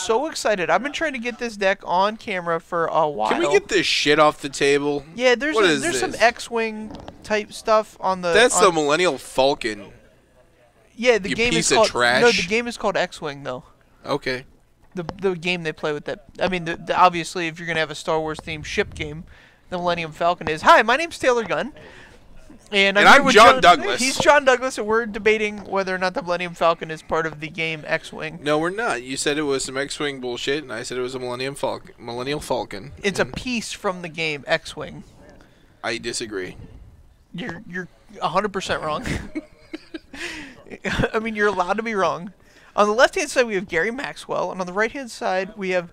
so excited. I've been trying to get this deck on camera for a while. Can we get this shit off the table? Yeah, there's some X-Wing type stuff on the... That's the Millennial Falcon. Yeah, the game is called... Trash. No, the game is called X-Wing, though. Okay. The game they play with that. I mean, obviously, if you're going to have a Star Wars-themed ship game, the Millennium Falcon is... Hi, my name's Taylor Gunn. And I'm John Douglas. He's John Douglas, and we're debating whether or not the Millennium Falcon is part of the game X-Wing. No, we're not. You said it was some X-Wing bullshit, and I said it was a Millennial Falcon. It's a piece from the game X-Wing. I disagree. You're 100% wrong. I mean, you're allowed to be wrong. On the left-hand side, we have Gary Maxwell, and on the right-hand side, we have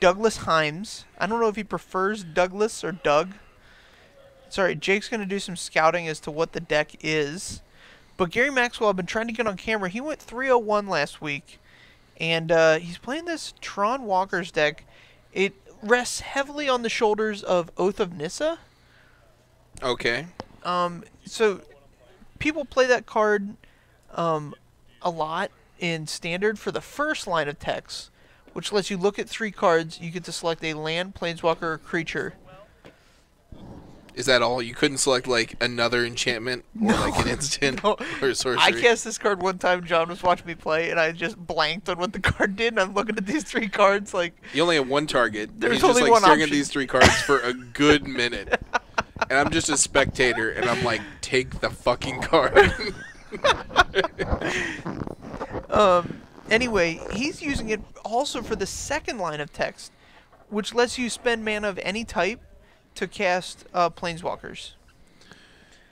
Douglas Himes. I don't know if he prefers Douglas or Doug. Sorry, Jake's going to do some scouting as to what the deck is. But Gary Maxwell, I've been trying to get on camera. He went 301 last week. And he's playing this Tron Walker's deck. It rests heavily on the shoulders of Oath of Nissa. Okay. So people play that card a lot in Standard for the first line of text, which lets you look at 3 cards. You get to select a land, planeswalker, or creature. Is that all? You couldn't select, like, another enchantment or, like, an instant or sorcery? I cast this card one time. John was watching me play, and I just blanked on what the card did, and I'm looking at these 3 cards like... You only have one target. There's he's only just, like, one staring option. at these 3 cards for a good minute. And I'm just a spectator, and I'm like, take the fucking card. Anyway, he's using it also for the second line of text, which lets you spend mana of any type to cast planeswalkers.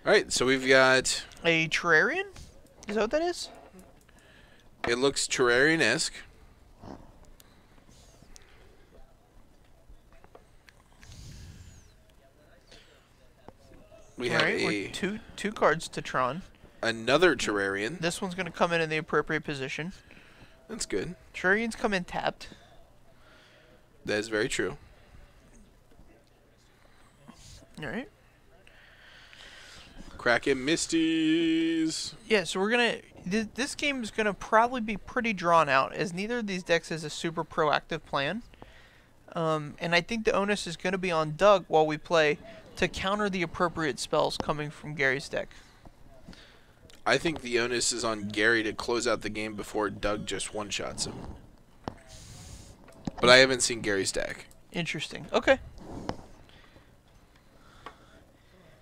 Alright, so we've got... A Terrarian? Is that what that is? It looks Terrarian-esque. We have two cards to Tron. Another Terrarian. This one's going to come in the appropriate position. That's good. Terrarians come in tapped. That is very true. Alright. Kraken Misties. Yeah, so we're going to... This game is going to probably be pretty drawn out, as neither of these decks has a super proactive plan. And I think the onus is going to be on Doug while we play to counter the appropriate spells coming from Gary's deck. I think the onus is on Gary to close out the game before Doug just one-shots him. But I haven't seen Gary's deck. Interesting. Okay.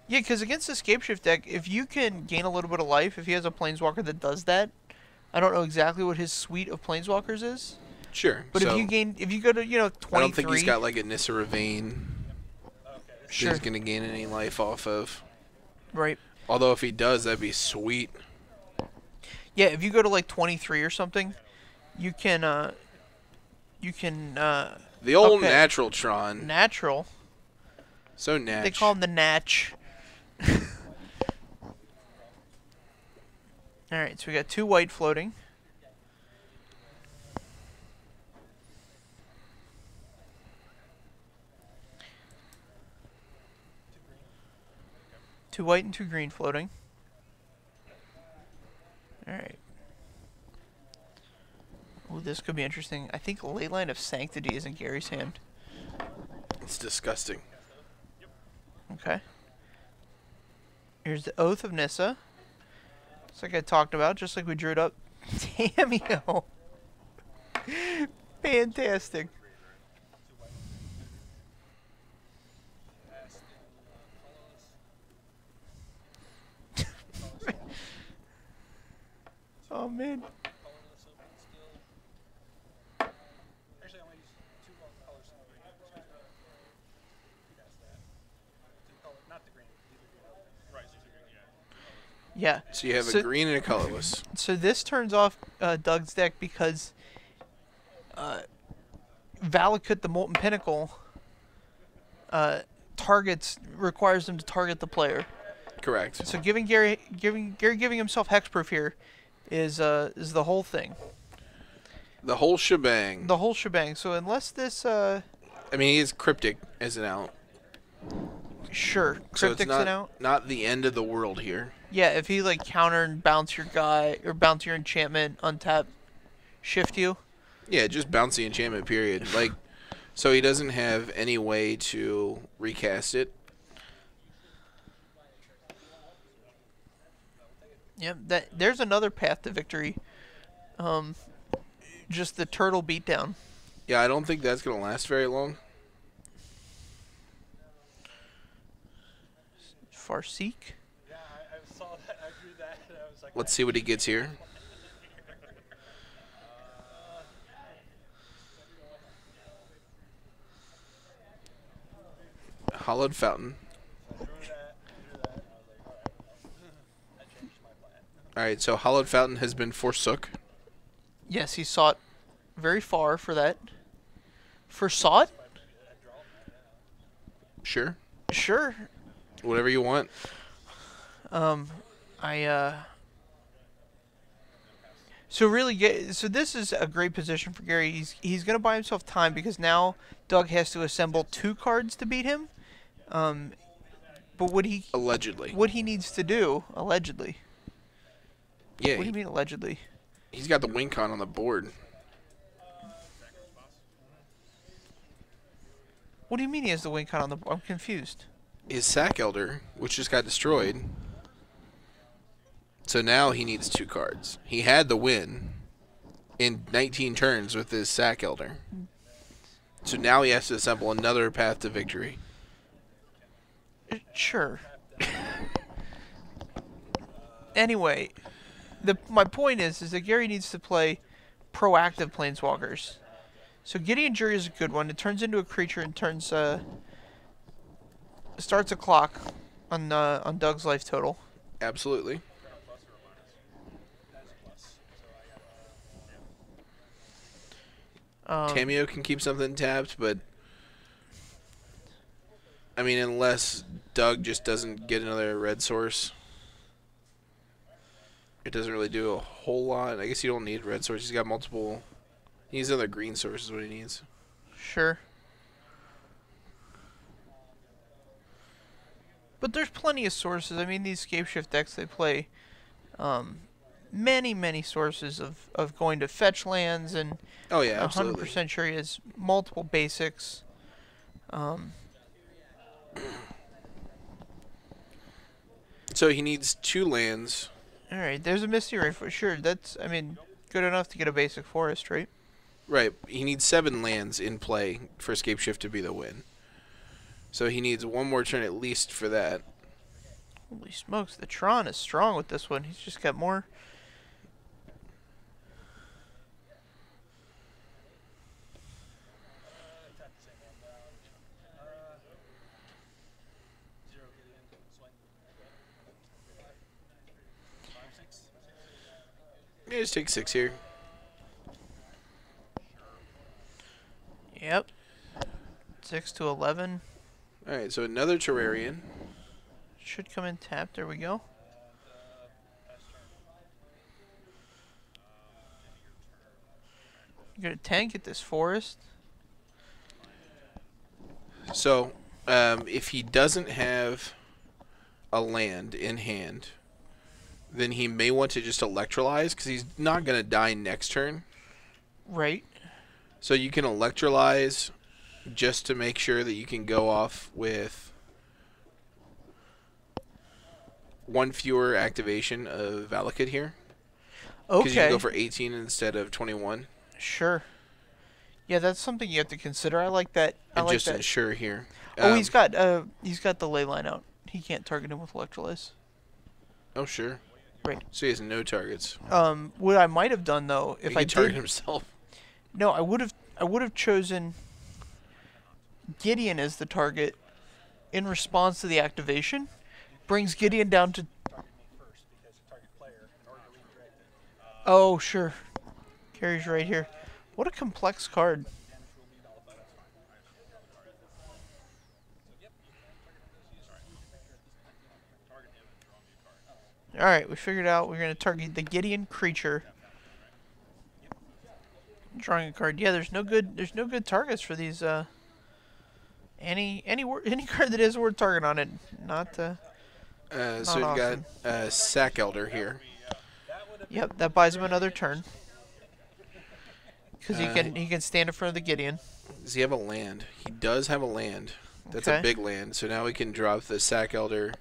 Yeah, because against the Scapeshift deck, if you can gain a little bit of life, if he has a Planeswalker that does that, I don't know exactly what his suite of Planeswalkers is. Sure. But so if you go to, 23... I don't think he's got like a Nissa Ravine Sure. that he's going to gain any life off of. Right. Although if he does, that'd be sweet. Yeah, if you go to like 23 or something, you can, The old okay. natural Tron. Natural. So natch. They call him the Natch. Alright, so we got 2 white floating. Two white and 2 green floating. Alright. Ooh, this could be interesting. I think Leyline of Sanctity is in Gary's hand. It's disgusting. Okay. Here's the Oath of Nissa. It's like I talked about, just like we drew it up. Cameo. Fantastic. Oh man. Yeah. So you have a green and a colorless. So this turns off Doug's deck because Valakut, the Molten Pinnacle, requires them to target the player. Correct. So giving himself hexproof here is the whole thing. The whole shebang. The whole shebang. So unless this I mean, he is Cryptic as an out. Sure. So it's Cryptic's an out. not the end of the world here. Yeah, if he like counter and bounce your guy or bounce your enchantment, untap, shift you. Yeah, just bounce the enchantment, period. Like, so he doesn't have any way to recast it. Yep, there's another path to victory. Just the turtle beatdown. Yeah, I don't think that's going to last very long. Farseek. Yeah, I saw that. I drew that. And I was like, Let's see what he gets here. Hollowed Fountain. I drew that. I was like, alright. I changed my plan. Alright, so Hollowed Fountain has been forsook. Yes, he sought very far for that. For sought? Sure. Sure. Whatever you want. So really, so this is a great position for Gary. He's gonna buy himself time because now Doug has to assemble 2 cards to beat him. But Allegedly. what he needs to do, allegedly. Yeah. What do you mean allegedly? He's got the win con on the board. What do you mean he has the win con on the? I'm confused. His Sack Elder, which just got destroyed. So now he needs 2 cards. He had the win in 19 turns with his Sack Elder. So now he has to assemble another path to victory. Sure. Anyway, my point is that Gary needs to play proactive planeswalkers. So Gideon Jury is a good one. It turns into a creature and starts a clock on Doug's life total. Absolutely. Tameo can keep something tapped, but I mean, unless Doug just doesn't get another red source, it doesn't really do a whole lot. I guess you don't need red source. He's got multiple. He needs another green source is what he needs. Sure. But there's plenty of sources. I mean, these Scapeshift decks, they play many sources of going to fetch lands, and oh yeah, absolutely. 100% sure he has multiple basics. So he needs 2 lands. All right, there's a Misty Ray for sure. That's, I mean, good enough to get a basic forest, right? Right. He needs 7 lands in play for Scapeshift to be the win. So he needs 1 more turn at least for that. Holy smokes, the Tron is strong with this one. He's just got more. Yeah, just take 6 here. Yep. 6 to 11. Alright, so another Terrarian. Should come in tapped. There we go. You're gonna tank at this forest. So, if he doesn't have a land in hand, then he may want to just electrolyze, because he's not going to die next turn. Right. So you can electrolyze just to make sure that you can go off with 1 fewer activation of Valakut here. Okay. Because you can go for 18 instead of 21. Sure. Yeah, that's something you have to consider. I like that. I And like just that. ensure here. Oh, he's got the ley line out. He can't target him with electrolyze. Oh, sure. Right. So he has no targets. What I might have done though, if He I can target did, himself. no, I would have chosen Gideon as the target in response to the activation. Brings Gideon down to. Oh, sure. Carries right here. What a complex card. Alright, we figured out we're going to target the Gideon creature. Drawing a card. Yeah, there's no good targets for these any card that has a word target on it. Not So we've awesome. got Sack Elder here. Yep, that buys him another turn. Because he can stand in front of the Gideon. Does he have a land? He does have a land. That's Okay. a big land. So now we can drop the Sack Elder.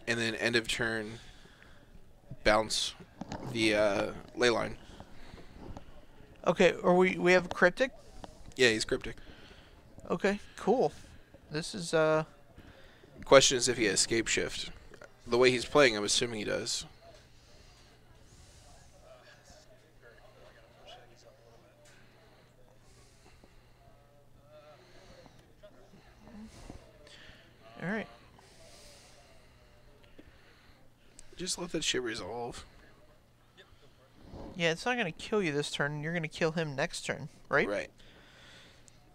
And then end of turn, bounce the Leyline. Okay, or we have Cryptic? Yeah, he's cryptic. Okay, cool. This is, Question is if he has Scapeshift. The way he's playing, I'm assuming he does. Alright. Just let that shit resolve. Yeah, it's not going to kill you this turn. You're going to kill him next turn, right? Right.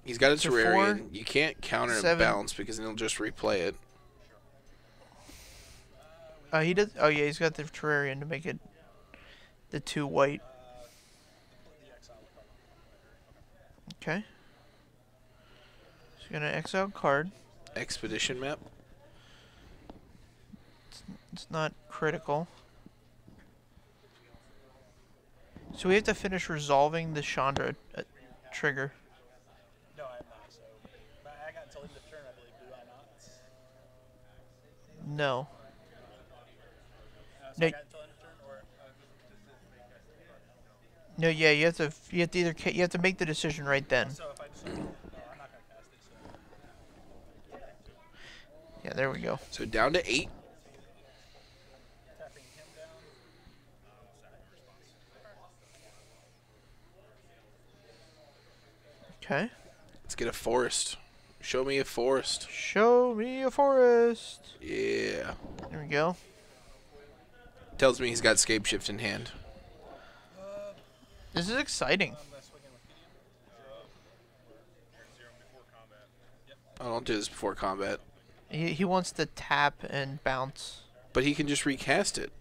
He's got a So Terrarian. 4, You can't counter and 7. bounce because then he'll just replay it. He does. Oh yeah, he's got the Terrarian to make it the 2 white. Okay. So you're gonna exile a card. Expedition map. It's not critical. So we have to finish resolving the Chandra trigger. No, I'm not. So I got until end of turn, I believe. Do I not? No. So No. I got until end of turn, or No, yeah, you have to either you have to make the decision right then. so if I just no, I'm not gonna cast it. So Yeah, there we go. So down to 8. tapping him down. Okay. Let's get a forest. Show me a forest. Show me a forest. Yeah. There we go. Tells me he's got Scapeshift in hand. This is exciting. I don't do this before combat. He wants to tap and bounce. But he can just recast it.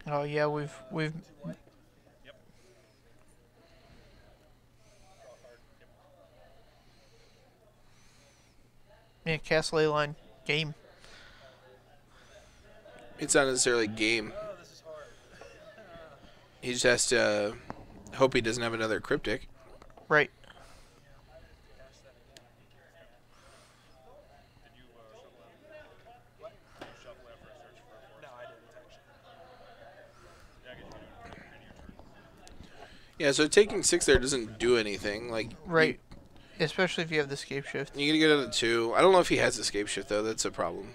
Oh yeah, we've yeah, cast Leyline game. It's not necessarily game. He just has to hope he doesn't have another cryptic. Right. No, I didn't actually. Yeah, so taking 6 there doesn't do anything. Like Right. Especially if you have the Scapeshift. You gotta get out of 2. I don't know if he has escape shift though. That's a problem.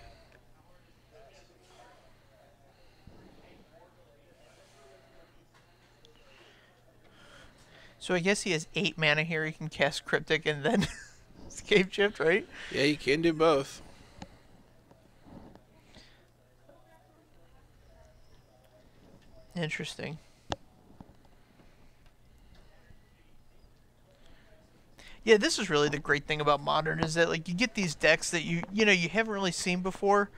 So I guess he has 8 mana here. He can cast Cryptic and then Scapeshift, right? Yeah, you can do both. Interesting. Yeah, this is really the great thing about Modern is that like you get these decks that you haven't really seen before.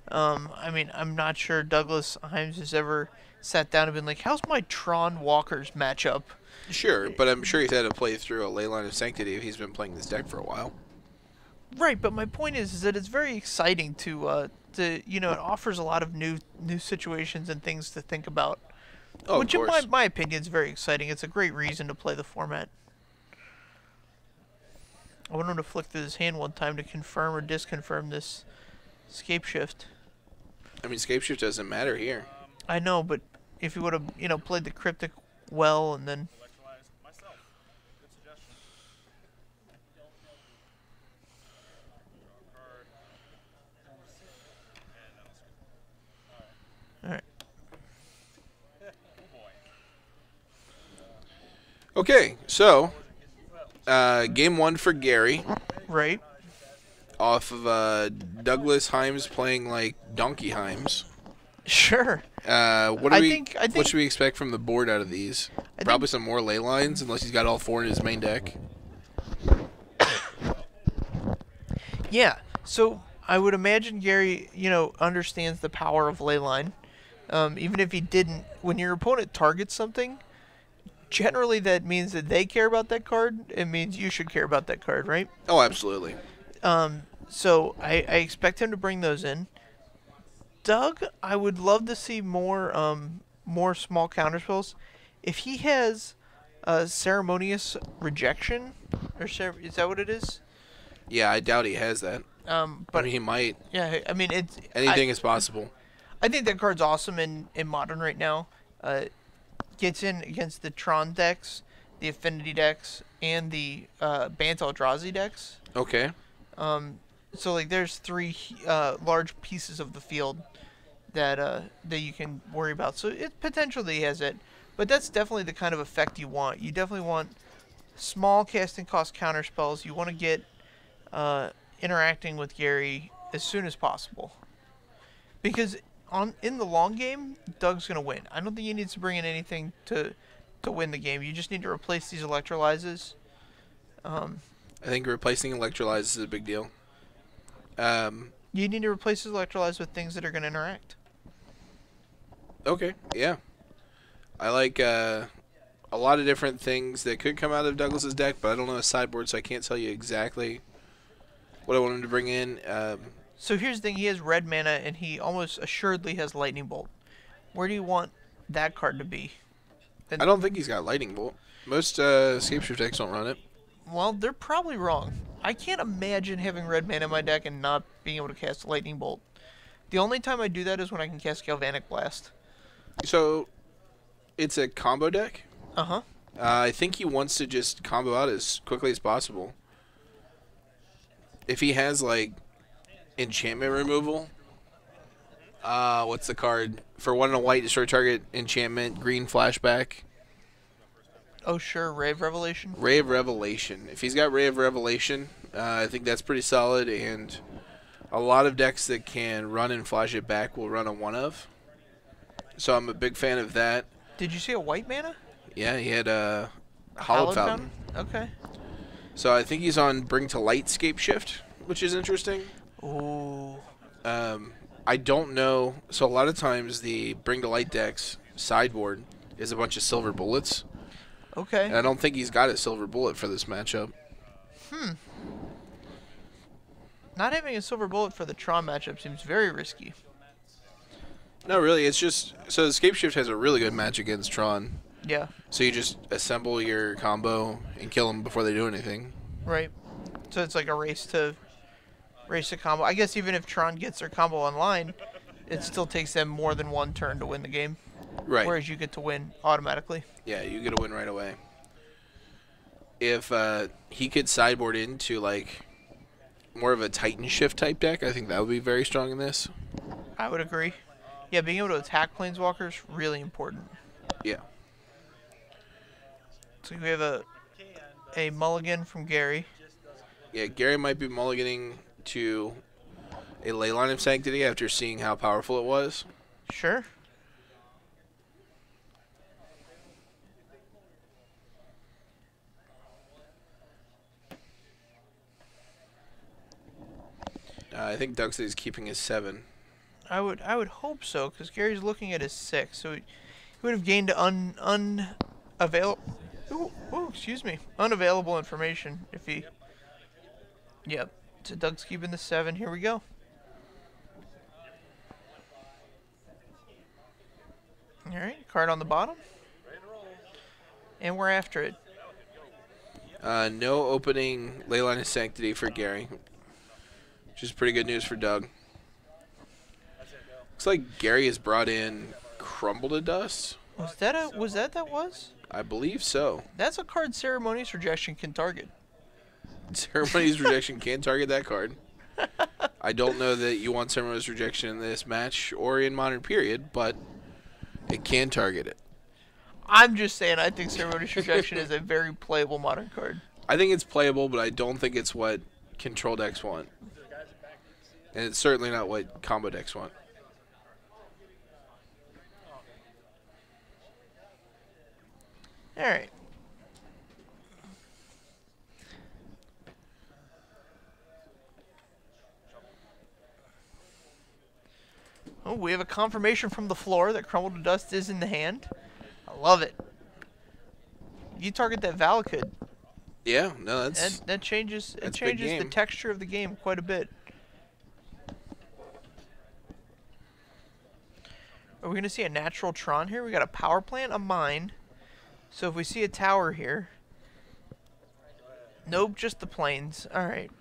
I mean, I'm not sure Douglas Himes has ever sat down and been like, "How's my Tron Walkers matchup?" Sure, but I'm sure he's had to play through a Leyline of Sanctity if he's been playing this deck for a while. Right, but my point is that it's very exciting to it offers a lot of new situations and things to think about. Oh, Which of in course. my opinion is very exciting. It's a great reason to play the format. I want him to flick through his hand one time to confirm or disconfirm this Scapeshift. I mean, Scapeshift doesn't matter here. I know, but if he would have played the Cryptic well and then Electrolyze myself. Good suggestion. Draw a card. And all right. Okay, so game 1 for Gary Right. off of Douglas Himes playing like Donkey Himes. Sure. What I do we? think- What should we expect from the board out of these? I Probably think- some more ley lines, unless he's got all 4 in his main deck. Yeah. So I would imagine Gary, understands the power of Leyline. Even if he didn't, when your opponent targets something, generally that means that they care about that card. It means you should care about that card, right? Oh, absolutely. So I expect him to bring those in. Doug, I would love to see more small counterspells. If he has ceremonious rejection, is that what it is? Yeah, I doubt he has that. But I mean, he might. yeah, I mean it's Anything is possible. I think that card's awesome in Modern right now. Gets in against the Tron decks, the Affinity decks, and the Bant Eldrazi decks. Okay. So like, there's three large pieces of the field that you can worry about. So it potentially has it, but that's definitely the kind of effect you want. You definitely want small casting cost counter spells. You want to get interacting with Gary as soon as possible, because in the long game, Doug's gonna win. I don't think he needs to bring in anything to win the game. You just need to replace these electrolyzes. I think replacing electrolyzes is a big deal. You need to replace his electrolyzes with things that are gonna interact. Okay, yeah. I like a lot of different things that could come out of Douglas's deck, but I don't know his sideboard, so I can't tell you exactly what I want him to bring in. So here's the thing: he has red mana, and he almost assuredly has Lightning Bolt. Where do you want that card to be? I don't think he's got Lightning Bolt. Most Scapeshift decks don't run it. Well, they're probably wrong. I can't imagine having red mana in my deck and not being able to cast Lightning Bolt. The only time I do that is when I can cast Galvanic Blast. So, it's a combo deck. Uh-huh. I think he wants to just combo out as quickly as possible. If he has, like, enchantment removal, what's the card? For 1 and a white, destroy target enchantment, green flashback. Oh, sure, Ray of Revelation. Ray of Revelation. If he's got Ray of Revelation, I think that's pretty solid, and a lot of decks that can run and flash it back will run a 1 of. So I'm a big fan of that. Did you see a white mana? Yeah, he had a Hallowed Fountain. Okay. So I think he's on Bring to Light Scapeshift, which is interesting. Ooh. I don't know. So a lot of times the Bring to Light deck's sideboard is a bunch of silver bullets. Okay. And I don't think he's got a silver bullet for this matchup. Not having a silver bullet for the Tron matchup seems very risky. No, really, it's just... So the Scapeshift has a really good match against Tron. Yeah. So you just assemble your combo and kill them before they do anything. Right. So it's like a race to combo. I guess even if Tron gets their combo online, it still takes them more than one turn to win the game. Right. Whereas you get to win automatically. Yeah, you get a win right away. If he could sideboard into, like, more of a Titan Shift type deck, I think that would be very strong in this. I would agree. Yeah, being able to attack Planeswalkers, really important. Yeah. So we have a mulligan from Gary. Yeah, Gary might be mulliganing to a Leyline of Sanctity after seeing how powerful it was. Sure. I think Doug said he's keeping his 7. I would hope so, because Gary's looking at his 6, so he would have gained unavailable information if he. Yep. So Doug's keeping the 7. Here we go. All right, card on the bottom, and we're after it. No opening Leyline of Sanctity for Gary, which is pretty good news for Doug. Looks like Gary has brought in Crumble to Dust. Was that? I believe so. That's a card Ceremonious Rejection can target. Ceremonious Rejection can target that card. I don't know that you want Ceremonious Rejection in this match or in Modern Period, but it can target it. I'm just saying, I think Ceremonious Rejection is a very playable Modern card. I think it's playable, but I don't think it's what control decks want. And it's certainly not what combo decks want. All right. Oh, we have a confirmation from the floor that Crumble to Dust is in the hand. I love it. You target that Valakut. Yeah, no, that's That changes that's the big game. texture of the game quite a bit. Are we going to see a natural Tron here? We got a power plant, a mine. So if we see a tower here... Nope, just the plains. Alright.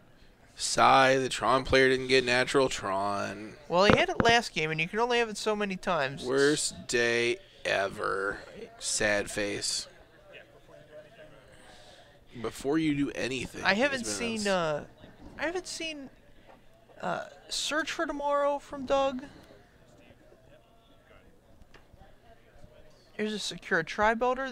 Sigh, the Tron player didn't get natural Tron. Well, he had it last game, and you can only have it so many times. Worst day ever. Sad face. Before you do anything. I haven't seen Search for Tomorrow from Doug. There's a Secure Tri-Builder.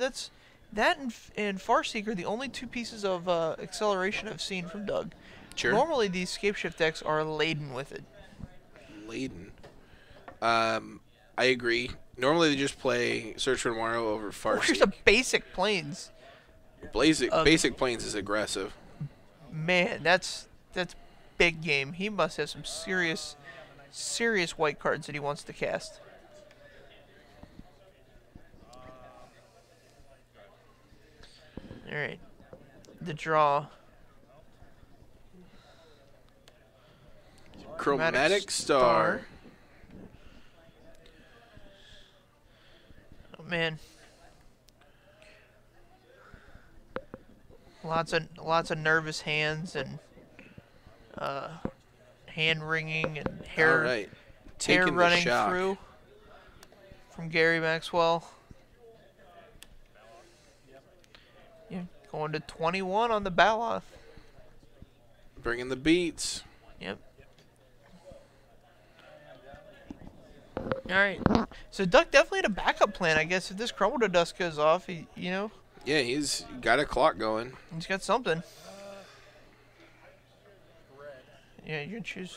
That and Farseeker are the only two pieces of acceleration I've seen from Doug. Sure. Normally, these Scapeshift decks are laden with it. Laden. I agree. Normally they just play Search for Tomorrow over Farseeker. Where's a basic plains? Basic Plains is aggressive. Man, that's big game. He must have some serious white cards that he wants to cast. All right, the draw. Chromatic Star. Oh man. Lots of nervous hands and hand wringing and hair Alright. hair Taking running the shock. through from Gary Maxwell. Yeah, going to 21 on the Baloth. Bringing the beats. Yep. All right. So Duck definitely had a backup plan, I guess. If this Crumble to Dust goes off, you know, Yeah, he's got a clock going. he's got something. Yeah, you can choose.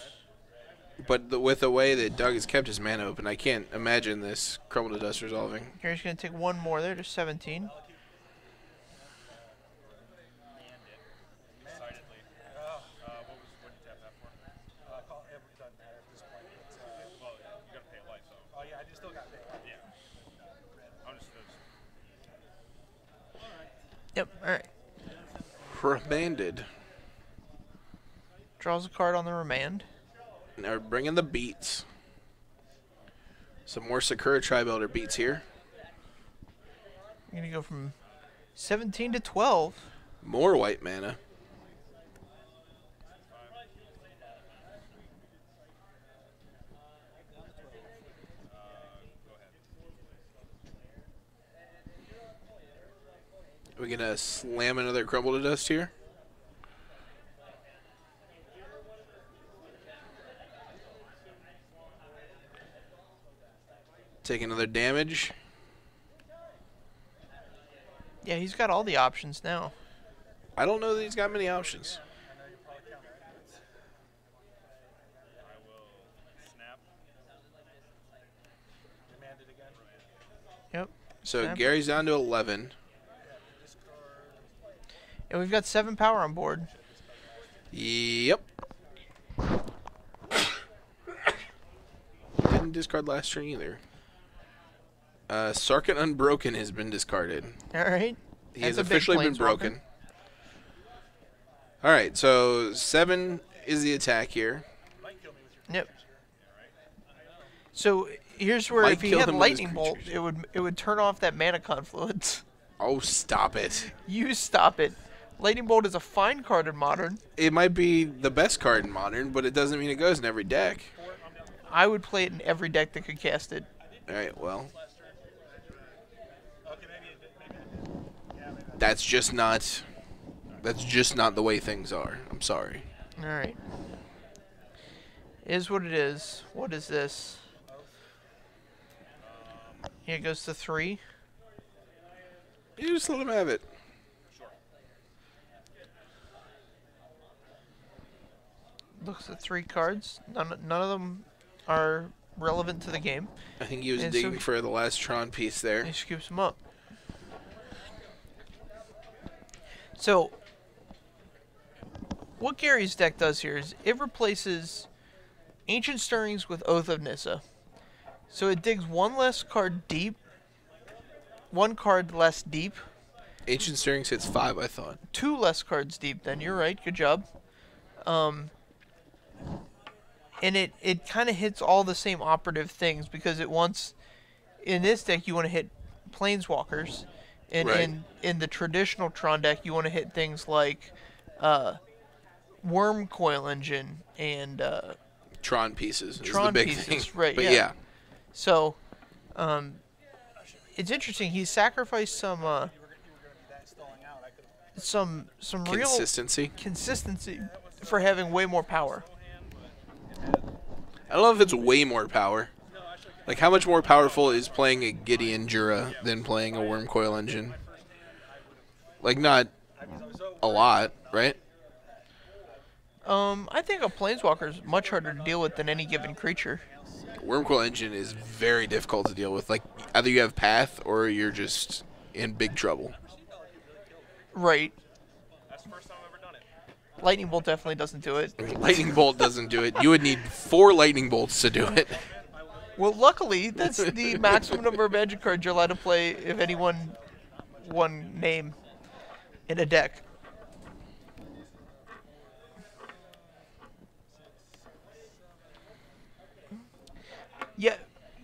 But with the way that Doug has kept his mana open, I can't imagine this Crumble to Dust resolving. Gary's gonna take one more there to 17. Yep. All right. Remanded. Draws a card on the remand. Now we're bringing the beats. Some more Sakura Tri-Builder beats here. You're gonna go from 17 to 12. More white mana. Are we gonna slam another Crumble to Dust here? Take another damage. Yeah, he's got all the options now. I don't know that he's got many options. Yep. So Snap. Gary's down to 11. And we've got 7 power on board. Yep. Didn't discard last turn either. Sarkhan Unbroken has been discarded. All right. He has That's a big officially been planeswalker. broken. All right, so 7 is the attack here. Yep. So here's where Might if he kill had him with his lightning bolt, creatures. it would turn off that mana confluence. Oh, stop it. You stop it. Lightning bolt is a fine card in Modern. It might be the best card in Modern, but it doesn't mean it goes in every deck. I would play it in every deck that could cast it. All right, well. That's just not the way things are. I'm sorry. All right. Is what it is. What is this? Here it goes to 3. You just let him have it. Looks at 3 cards. None of them are relevant to the game. I think he was And so digging for the last Tron piece there. He scoops them up. So, what Gary's deck does here is it replaces Ancient Stirrings with Oath of Nissa. So it digs 1 less card deep, 1 card less deep, Ancient Stirrings hits 5, I thought. 2 less cards deep then. You're right. Good job. And it kind of hits all the same operative things because it wants in this deck you want to hit planeswalkers, and Right. in the traditional Tron deck you want to hit things like Worm Coil Engine and Tron pieces is Tron the big pieces, thing. right? But Yeah. yeah. So, it's interesting. He sacrificed some real Consistency. consistency for having way more power. I don't know if it's way more power. Like, how much more powerful is playing a Gideon Jura than playing a Worm Coil Engine? Like, not a lot, right? I think a planeswalker is much harder to deal with than any given creature. Worm Coil Engine is very difficult to deal with. Like, either you have Path or you're just in big trouble. Right. Lightning Bolt definitely doesn't do it. Lightning Bolt doesn't do it. You would need 4 Lightning Bolts to do it. Well, luckily, that's the maximum number of Magic cards you're allowed to play if anyone one name in a deck. Yeah,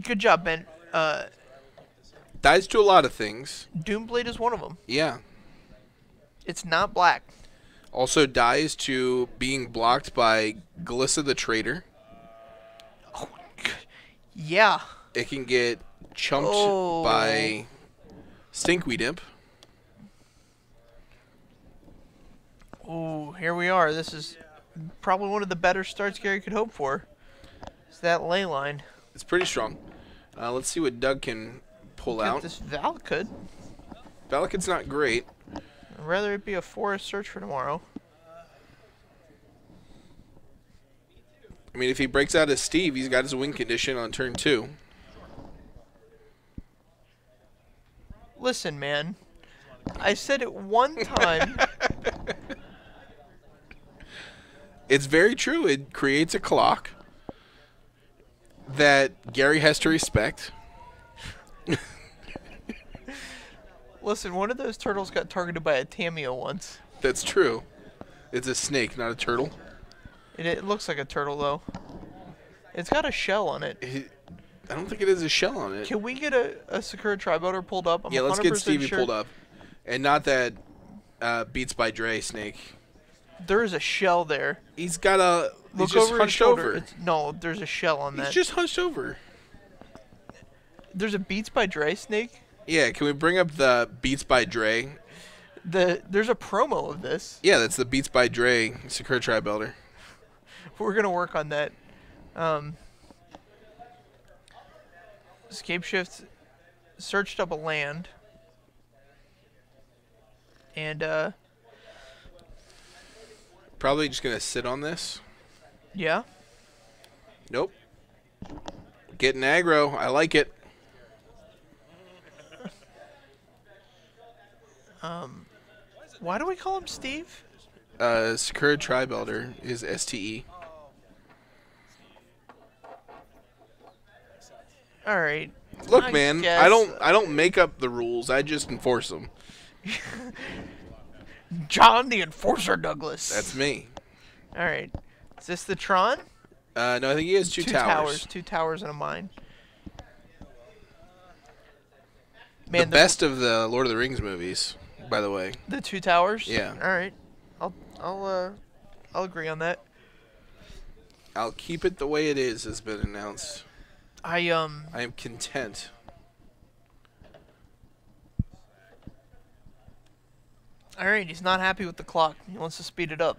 good job, Ben. Dies to a lot of things. Doomblade is one of them. Yeah. It's not black. Also dies to being blocked by Glissa the Traitor. Oh, yeah. It can get chumped Oh. by Stinkweed Imp. Oh, here we are. This is probably one of the better starts Gary could hope for. It's that ley line. It's pretty strong. Let's see what Doug can pull Get out. this Valakut. Valakut's not great. I'd rather it be a forest search for tomorrow. I mean, if he breaks out his Steve, he's got his win condition on turn 2. Listen, man. I said it one time. It's very true. It creates a clock that Gary has to respect. Listen, one of those turtles got targeted by a Tameo once. That's true. It's a snake, not a turtle. It looks like a turtle, though. It's got a shell on it. I don't think it has a shell on it. Can we get a Sakura Tri-Boater pulled up? I'm Yeah, let's get 100% Stevie sure pulled up. And not that Beats by Dre snake. There is a shell there. He's got a... Look He's just over his hunched shoulder. over. No, there's a shell on that. He's just hunched over. There's a Beats by Dre snake. Yeah, can we bring up the Beats by Dre? There's a promo of this. Yeah, that's the Beats by Dre Sakura Tri-Belter. We're gonna work on that. Scapeshift searched up a land, and Probably just going to sit on this. yeah. Nope. Getting aggro. I like it. Why do we call him Steve? Sakura Tri-Belter is STE. All right. Look, I man, guess- I don't make up the rules. I just enforce them. John the Enforcer Douglas. That's me. All right. Is this the Tron? No, I think he has two towers. 2 towers and a mine. The Man, best of the Lord of the Rings movies, by the way. the 2 towers. Yeah. All right. I'll agree on that. I'll keep it the way it is, has been announced. I I am content. All right. He's not happy with the clock. He wants to speed it up.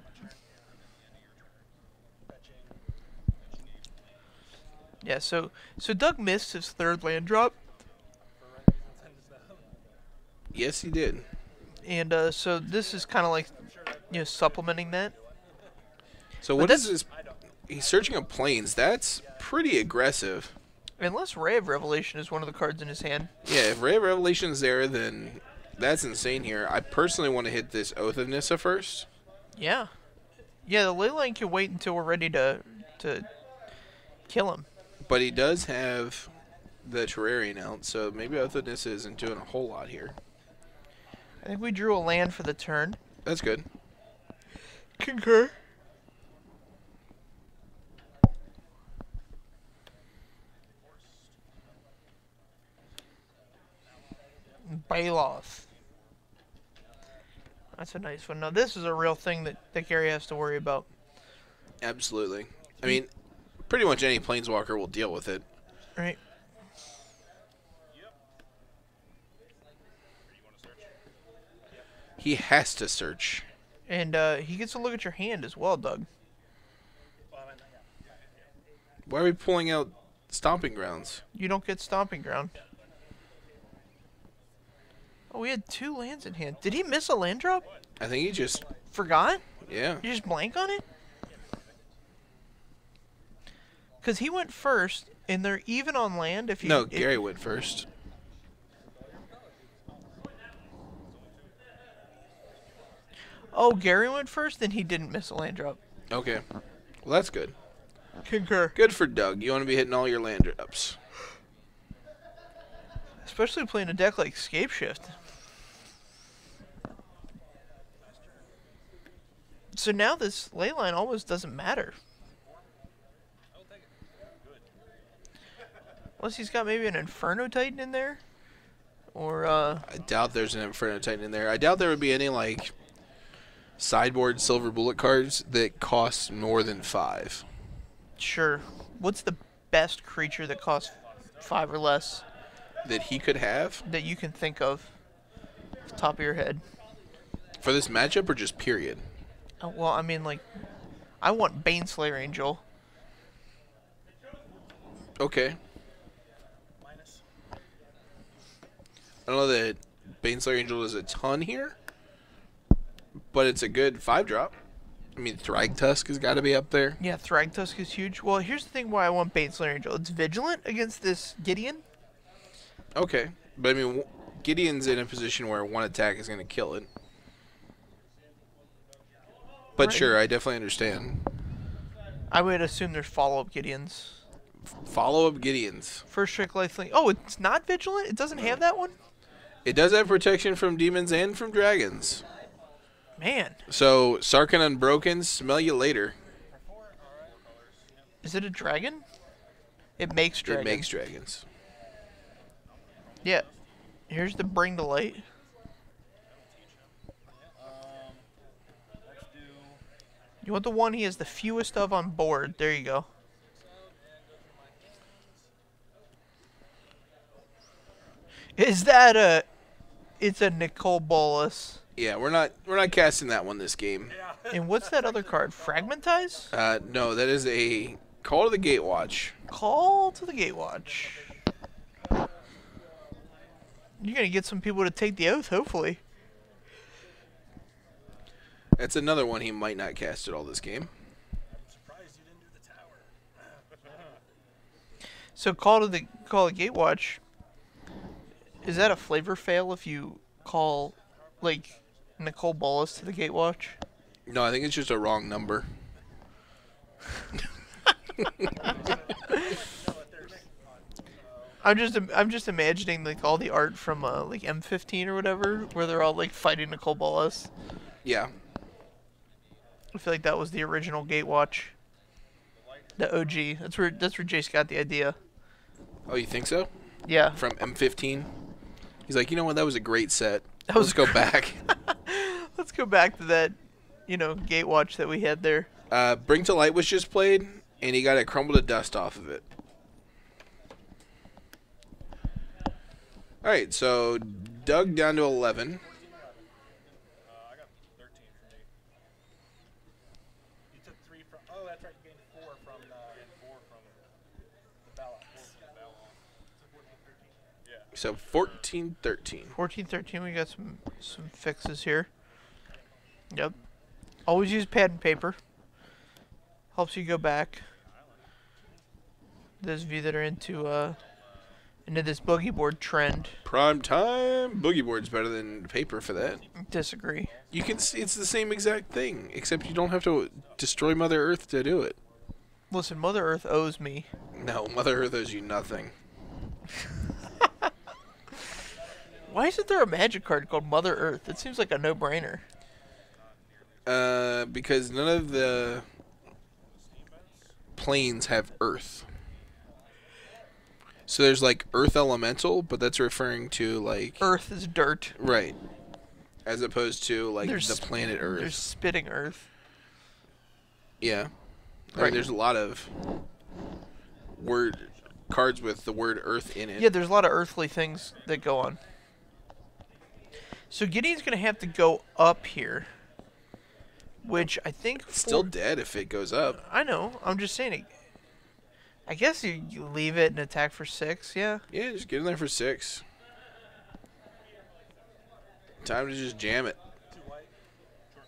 Yeah. So Doug missed his 3rd land drop, Yes, he did. and so this is kind of like, supplementing that. So But what is this? He's searching up planes. That's pretty aggressive. Unless Ray of Revelation is one of the cards in his hand. Yeah, if Ray of Revelation's there, then that's insane here. I personally want to hit this Oath of Nissa first. Yeah. Yeah, the ley line can wait until we're ready to kill him. But he does have the Terrarian out, so maybe Oath of Nissa isn't doing a whole lot here. I think we drew a land for the turn. That's good. Concur. Bailoff. That's a nice one. Now, this is a real thing that Gary has to worry about. Absolutely. I mean, pretty much any planeswalker will deal with it. Right. He has to search. And he gets to look at your hand as well, Doug. Why are we pulling out Stomping Grounds? You don't get Stomping Ground. Oh, we had 2 lands in hand. Did he miss a land drop? I think he just... Forgot? Yeah. You just blank on it? Because he went first, and they're even on land if you... No, Gary went first. Oh, Gary went first, then he didn't miss a land drop. Okay. Well, that's good. Concur. Good for Doug. You want to be hitting all your land drops. Especially playing a deck like Scapeshift. So now this ley line almost doesn't matter. Unless he's got maybe an Inferno Titan in there. Or, I doubt there's an Inferno Titan in there. I doubt there would be any, like, sideboard silver bullet cards that cost more than 5. Sure. What's the best creature that costs 5 or less That he could have? that you can think of off the top of your head? For this matchup or just period? Well, I mean, like, I want Baneslayer Angel. Okay. I don't know that Baneslayer Angel is a ton here, but it's a good 5-drop. I mean, Thragtusk has got to be up there. Yeah, Thragtusk is huge. Well, here's the thing why I want Baneslayer Angel. It's vigilant against this Gideon. Okay. But, I mean, Gideon's in a position where one attack is going to kill it. But Right. sure, I definitely understand. I would assume there's follow-up Gideons. Follow-up Gideons. First Strike Lifelink. Oh, it's not vigilant? It doesn't have that one? It does have protection from demons and from dragons. Man. So, Sarkhan Unbroken, smell you later. Is it a dragon? It makes dragons. It makes dragons. Yeah. Here's the Bring to Light. You want the one he has the fewest of on board. There you go. Is that a... It's a Nicol Bolas. Yeah, we're not casting that one this game. And what's that other card? Fragmentize? No, that is a Call to the Gatewatch. Call to the Gatewatch. You're going to get some people to take the oath, hopefully. That's another one he might not cast at all this game. So Call to the Gatewatch. Is that a flavor fail if you call, like, Nicol Bolas to the Gatewatch? No, I think it's just a wrong number. I'm just imagining like all the art from like M15 or whatever, where they're all like fighting Nicol Bolas. Yeah. I feel like that was the original Gatewatch. The OG. That's where Jace got the idea. Oh, you think so? Yeah. From M15? He's like, you know what? That was a great set. That was Let's go back. Let's go back to that, Gatewatch that we had there. Bring to Light was just played, and he got it crumble to dust off of it. All right, so Doug down to 11. I got 13 from me. You took 3 from. Oh, that's right. You gained 4 from the ballot. 14, 13. Yeah. So 14-13. 14-13. We got some fixes here. Yep. Always use pad and paper. Helps you go back. Those of you that are into this boogie board trend. Prime time. Boogie board's better than paper for that. Disagree. You can see it's the same exact thing, except you don't have to destroy Mother Earth to do it. Listen, Mother Earth owes me. No, Mother Earth owes you nothing. Why isn't there a magic card called Mother Earth? It seems like a no-brainer. Because none of the planes have Earth. So there's like Earth Elemental, but that's referring to like Earth is dirt. right, as opposed to like There's the planet Earth. There's spitting Earth. Yeah, I Right. mean, there's a lot of cards with the word Earth in it. Yeah, there's a lot of earthly things that go on. So Gideon's going to have to go up here, which I think It's still dead if it goes up. I know. I'm just saying it. I guess you leave it and attack for 6. Yeah. Yeah, just get in there for 6. Time to just jam it. 2 white. Sure.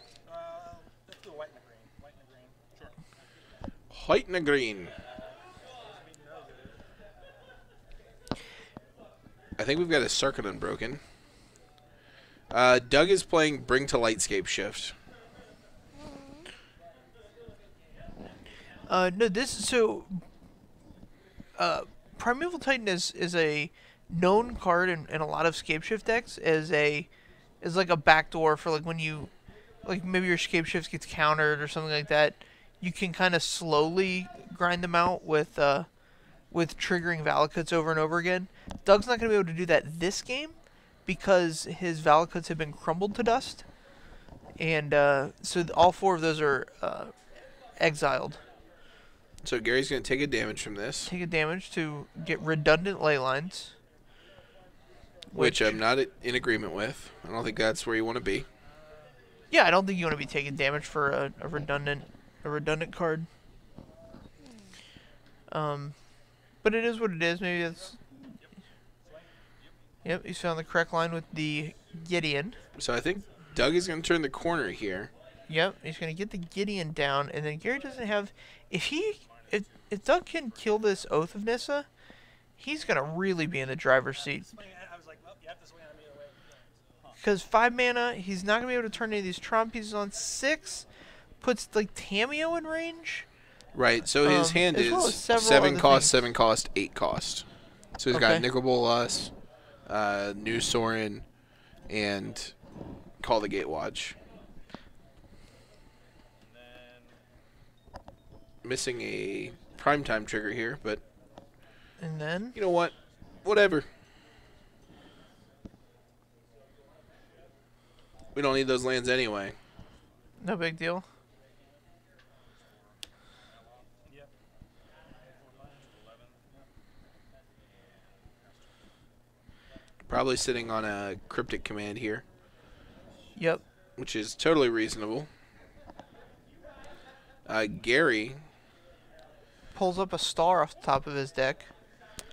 Let's do a white and a green. White and a green. Sure. White and a green. I think we've got a circuit unbroken. Doug is playing Bring to Light Scapeshift. No, this so. Primeval Titan is a known card in a lot of Scapeshift decks as like a backdoor for like when you like maybe your Scapeshift gets countered or something like that. You can kind of slowly grind them out with triggering Valakuts over and over again. Doug's not going to be able to do that this game because his Valakuts have been crumbled to dust, and so all 4 of those are exiled. So Gary's going to take a damage from this. Take a damage to get redundant ley lines. Which I'm not in agreement with. I don't think that's where you want to be. Yeah, I don't think you want to be taking damage for a redundant card. But it is what it is. Maybe it's. Yep, he's found the correct line with the Gideon. So I think Doug is going to turn the corner here. Yep, he's gonna get the Gideon down, and then Gary doesn't have. If Doug can kill this Oath of Nissa, he's gonna really be in the driver's seat. I was like, well, you have to swing on me either way. Because 5 mana, he's not gonna be able to turn any of these Tron pieces on 6. Puts like Tameo in range. Right, so his hand as well is as several 7 other cost, things. 7 cost, 8 cost. So he's got Okay. Nicol Bolas, New Sorin, and Call the Gatewatch. Missing a primetime trigger here, but And then you know what? Whatever. We don't need those lands anyway. no big deal. Probably sitting on a cryptic command here, Yep. which is totally reasonable. Gary Pulls up a star off the top of his deck.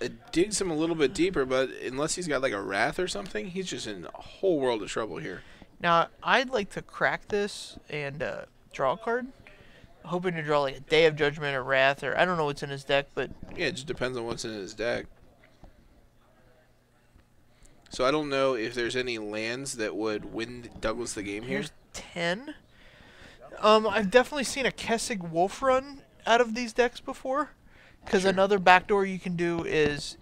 it digs him a little bit deeper, but unless he's got like a Wrath or something, he's just in a whole world of trouble here. Now, I'd like to crack this and draw a card. Hoping to draw like a Day of Judgment or Wrath, or I don't know what's in his deck, but Yeah, it just depends on what's in his deck. So I don't know if there's any lands that would win Douglas the game here. here's 10. I've definitely seen a Kessig Wolf run out of these decks before. Because Sure. another backdoor you can do is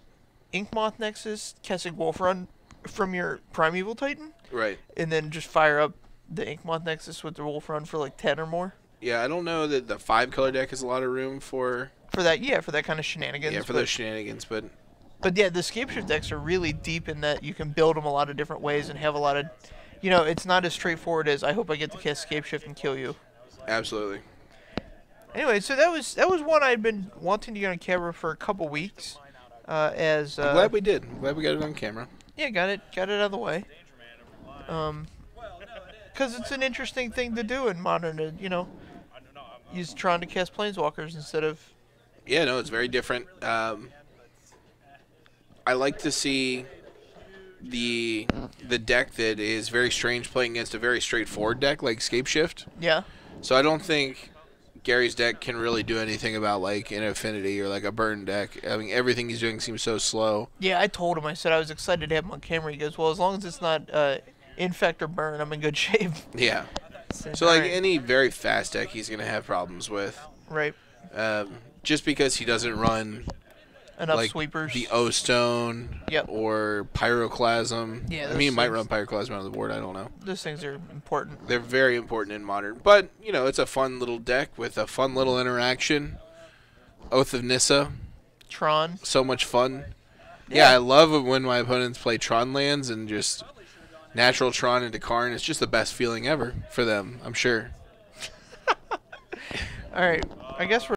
Inkmoth Nexus, Kessig Wolf run from your Primeval Titan, Right. and then just fire up the Inkmoth Nexus with the Wolf run for like 10 or more. Yeah, I don't know that the 5-color deck has a lot of room for For that kind of shenanigans. for but, those shenanigans, but But yeah, the Scapeshift decks are really deep in that you can build them a lot of different ways and have a lot of, it's not as straightforward as I hope I get to cast Scapeshift and kill you. absolutely. Anyway, so that was one I'd been wanting to get on camera for a couple weeks. I'm glad we did. I'm glad we got it on camera. Yeah, got it out of the way. Because it's an interesting thing to do in modern, use Tron to cast Planeswalkers instead of. Yeah, no, it's very different. I like to see the deck that is very strange playing against a very straightforward deck like Scapeshift. Yeah. So I don't think Gary's deck can really do anything about like an Affinity or like a Burn deck. I mean, everything he's doing seems so slow. Yeah, I told him. I said I was excited to have him on camera. He goes, well, as long as it's not Infect or Burn, I'm in good shape. Yeah. Said, So like "Alright." any very fast deck, he's gonna have problems with. Right. Just because he doesn't run Enough like sweepers. the O-Stone Yep. or Pyroclasm. Yeah, I those mean, he might things- run Pyroclasm on the board. I don't know. Those things are important. They're very important in Modern. But, it's a fun little deck with a fun little interaction. Oath of Nissa, Tron. so much fun. Yeah, I love it when my opponents play Tron lands and just natural Tron into Karn. It's just the best feeling ever for them, I'm sure. All right, I guess we're